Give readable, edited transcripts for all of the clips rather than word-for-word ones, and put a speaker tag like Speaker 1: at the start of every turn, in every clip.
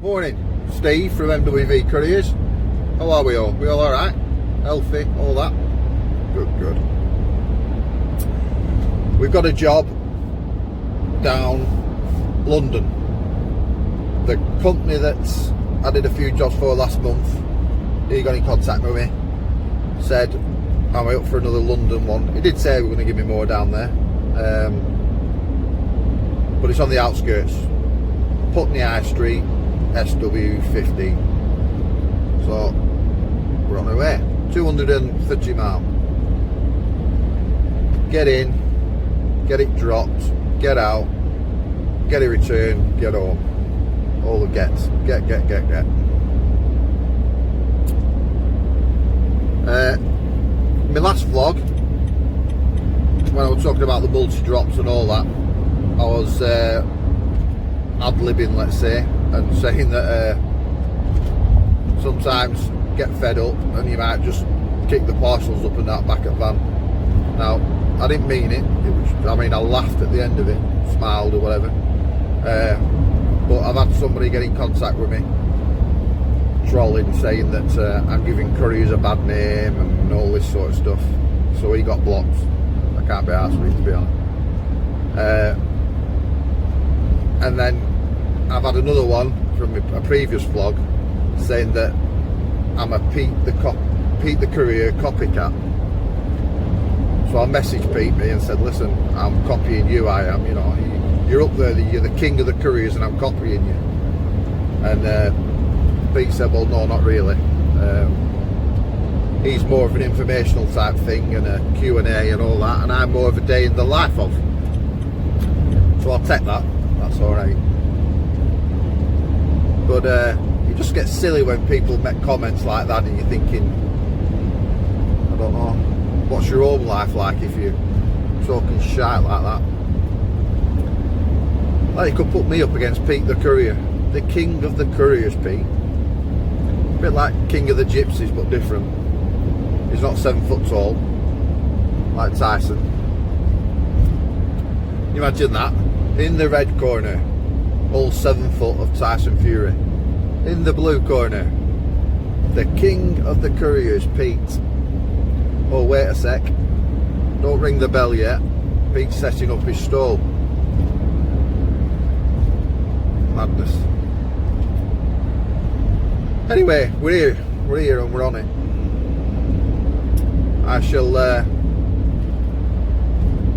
Speaker 1: Morning, Steve from MWV Couriers. How are we all? We all alright? Healthy? All that? Good. We've got a job down London. The company that's I did a few jobs for last month, he got in contact with me, said, am I up for another London one? He did say we were going to give me more down there, but it's on the outskirts, Putney High Street, SW15. So we're on our way. 230 mile. Get in, get it dropped, get out, get it returned, get home. All the gets. Get. My last vlog, when I was talking about the multi-drops and all that, I was ad-libbing, let's say, and saying that sometimes get fed up and you might just kick the parcels up in that back of van. Now, I didn't mean it. I laughed at the end of it, smiled or whatever. But I've had somebody get in contact with me, trolling, saying that I'm giving couriers a bad name and all this sort of stuff. So he got blocked. I can't be arsed with it, to be honest. And then I've had another one from a previous vlog saying that I'm a Pete the Courier copycat. So I messaged Pete and said, listen, I'm copying you, I am, you know, you're up there, you're the king of the couriers and I'm copying you. And Pete said, well, no, not really. He's more of an informational type thing and a Q&A and all that, and I'm more of a day in the life of. So I'll take that, that's alright. But you just get silly when people make comments like that and you're thinking, I don't know, what's your home life like if you're talking shite like that? Like, you could put me up against Pete the Courier, the king of the couriers, Pete. A bit like king of the gypsies, but different. He's not 7 foot tall, like Tyson. You imagine that? In the red corner, all 7 foot of Tyson Fury. In the blue corner, the king of the couriers, Pete. Oh, wait a sec. Don't ring the bell yet. Pete's setting up his stall. Madness. Anyway, we're here and we're on it. I shall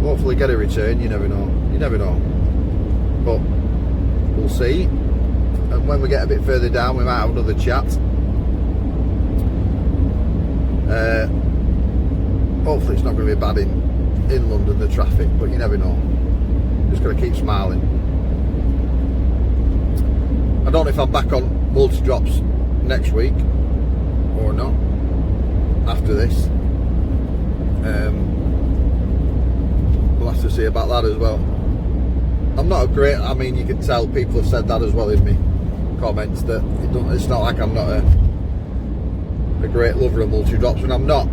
Speaker 1: hopefully get a return. You never know, but we'll see. And when we get a bit further down, we might have another chat. Hopefully it's not going to be bad in London, the traffic, but you never know. Just got to keep smiling. I don't know if I'm back on multi-drops next week or not after this. We'll have to see about that as well. I'm not a great, you can tell people have said that as well in me comments, that it's not like I'm not a great lover of multi-drops, and I'm not.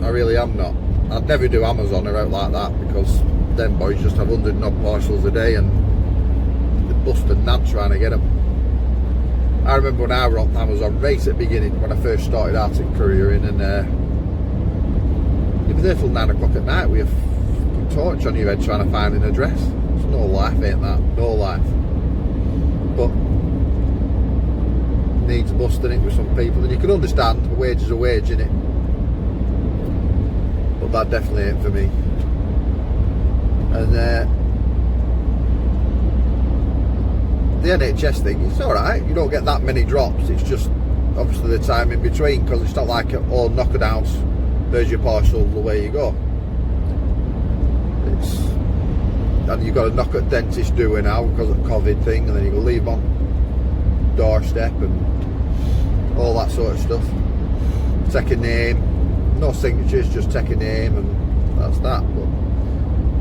Speaker 1: I really am not. I'd never do Amazon or out like that, because them boys just have 100 and odd parcels a day and they're busting nad trying to get them. I remember when I were on Amazon right at the beginning, when I first started out in couriering, and you'd be there till 9 o'clock at night with a torch on your head trying to find an address. It's no life, ain't that? No life. But needs busting it with some people, and you can understand a wage is a wage, innit? But that definitely ain't for me. And the NHS thing, it's alright, you don't get that many drops, it's just obviously the time in between, because it's not like all knock it out, there's your parcel, away you go. And you've got to knock at dentist doing now because of the COVID thing, and then you go leave on doorstep and all that sort of stuff. Take a name, no signatures, just take a name, and that's that. But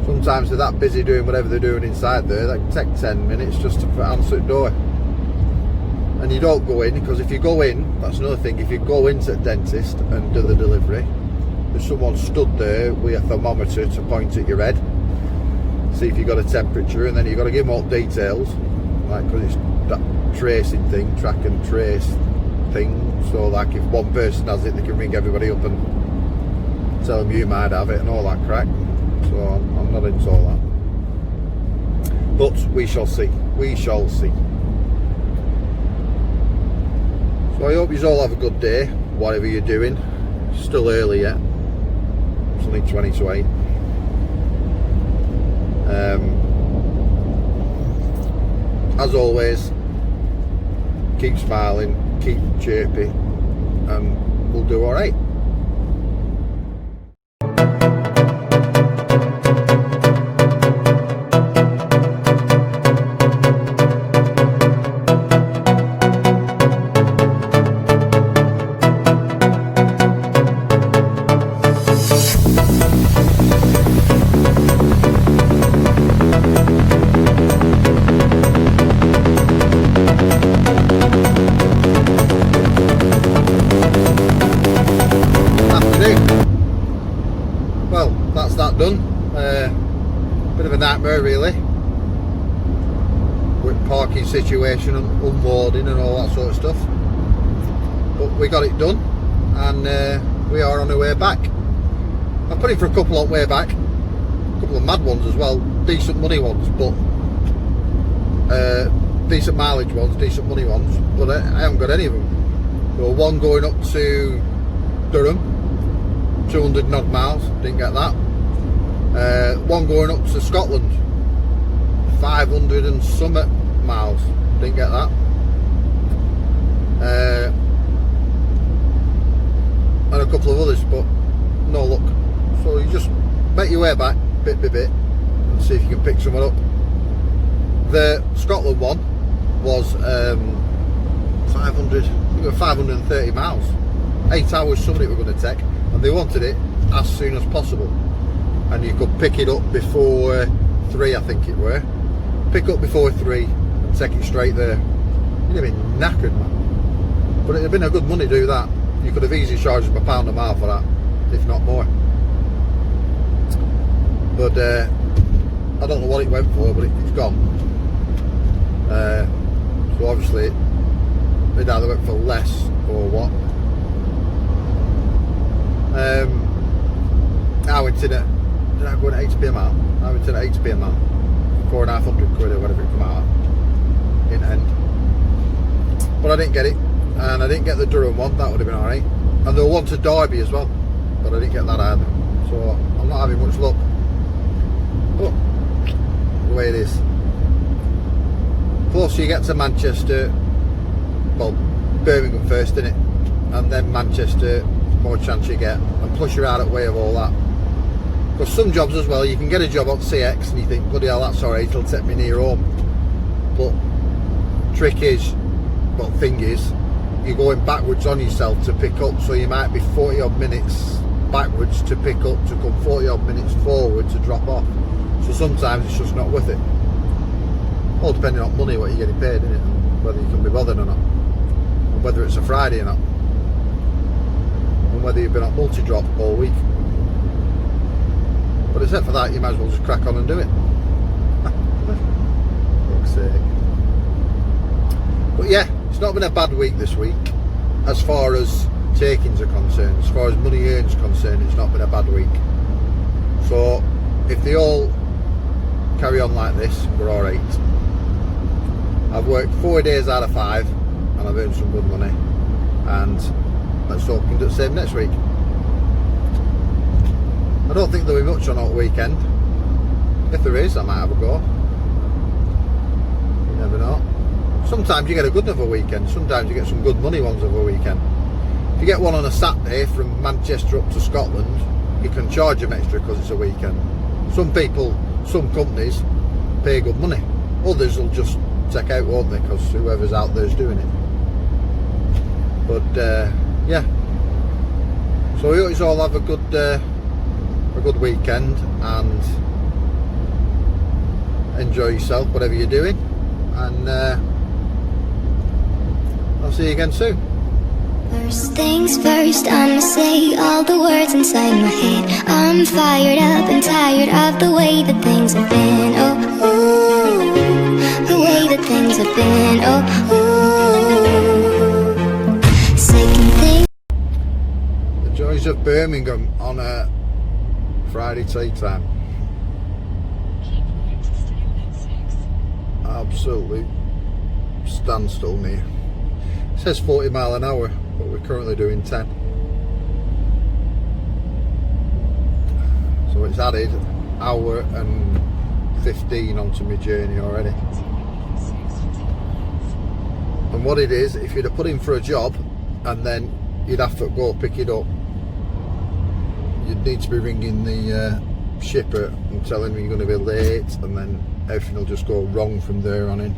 Speaker 1: sometimes they're that busy doing whatever they're doing inside there, they can take 10 minutes just to answer the door. And you don't go in, because if you go in, that's another thing, if you go into the dentist and do the delivery, there's someone stood there with a thermometer to point at your head, see if you've got a temperature, and then you've got to give them all details, like, because it's that tracing thing, track and trace thing. So like if one person has it, they can ring everybody up and tell them you might have it and all that crack. So I'm not into all that. But we shall see. We shall see. So I hope you all have a good day, whatever you're doing. It's still early yet. It's only 20 to 8. As always, keep smiling, keep chirpy, and we'll do alright. Well, that's that done. Bit of a nightmare really, with parking situation and unloading and all that sort of stuff, but we got it done, and we are on our way back. I've put in for a couple on the way back, a couple of mad ones as well, decent money ones, but decent mileage ones, decent money ones, but I haven't got any of them. So one going up to Durham, 200 and odd miles, didn't get that. One going up to Scotland, 500 and something miles, didn't get that. And a couple of others, but no luck. So you just make your way back bit by bit and see if you can pick someone up. The Scotland one was 530 miles, 8 hours something it were going to take, and they wanted it as soon as possible, and you could pick it up before 3, I think it were. Pick up before 3 and take it straight there. You'd have been knackered, man, but it'd have been a good money to do that. You could have easily charged them £1 a mile for that, if not more. But I don't know what it went for, but it's gone. So obviously it either went for less or what. I went in at, did I go in at 80p a mile? I went in at 80p a mile, £450 or whatever it come out in end. But I didn't get it, and I didn't get the Durham one. That would have been alright. And there was one to Derby as well, but I didn't get that either. So I'm not having much luck. But the way it is. Closer you get to Manchester, well, Birmingham first, innit, and then Manchester, more chance you get, and plus you're out of the way of all that. Because some jobs as well, you can get a job on CX and you think, bloody hell, that's alright, it'll take me near home. But trick is, well, thing is, you're going backwards on yourself to pick up, so you might be 40 odd minutes backwards to pick up, to come 40 odd minutes forward to drop off. So sometimes it's just not worth it. All depending on money, what you're getting paid, isn't it? And whether you can be bothered or not, and whether it's a Friday or not, and whether you've been on multi-drop all week. But except for that, you might as well just crack on and do it. Fuck's sake. But yeah, it's not been a bad week this week as far as takings are concerned. As far as money earned is concerned, it's not been a bad week. So if they all carry on like this, we're alright. I've worked 4 days out of 5 and I've earned some good money, and let's hope we can do the same next week. I don't think there'll be much on our weekend. If there is, I might have a go. You never know. Sometimes you get a good of a weekend, sometimes you get some good money ones of a weekend. If you get one on a Saturday from Manchester up to Scotland, you can charge them extra because it's a weekend. Some people, some companies pay good money. Others will just take out, won't they, because whoever's out there is doing it. But yeah, so we hope you all have a good weekend and enjoy yourself, whatever you're doing, and I'll see you again soon.
Speaker 2: First things first, I'ma say all the words inside my head. I'm fired up and tired of the way that things have been. Oh, ooh. the way that things have been. Oh, ooh, second thing.
Speaker 1: The joys of Birmingham on a Friday tea time. Absolutely standstill near. It says 40 mile an hour, but we're currently doing 10. So it's added hour and 15 onto my journey already. And what it is, if you'd have put in for a job and then you'd have to go pick it up, you'd need to be ringing the shipper and telling him you're going to be late, and then everything will just go wrong from there on in.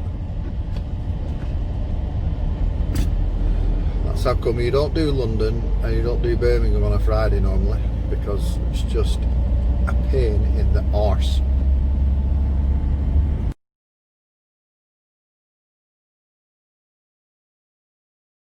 Speaker 1: That's how come you don't do London and you don't do Birmingham on a Friday normally, because it's just a pain in the arse.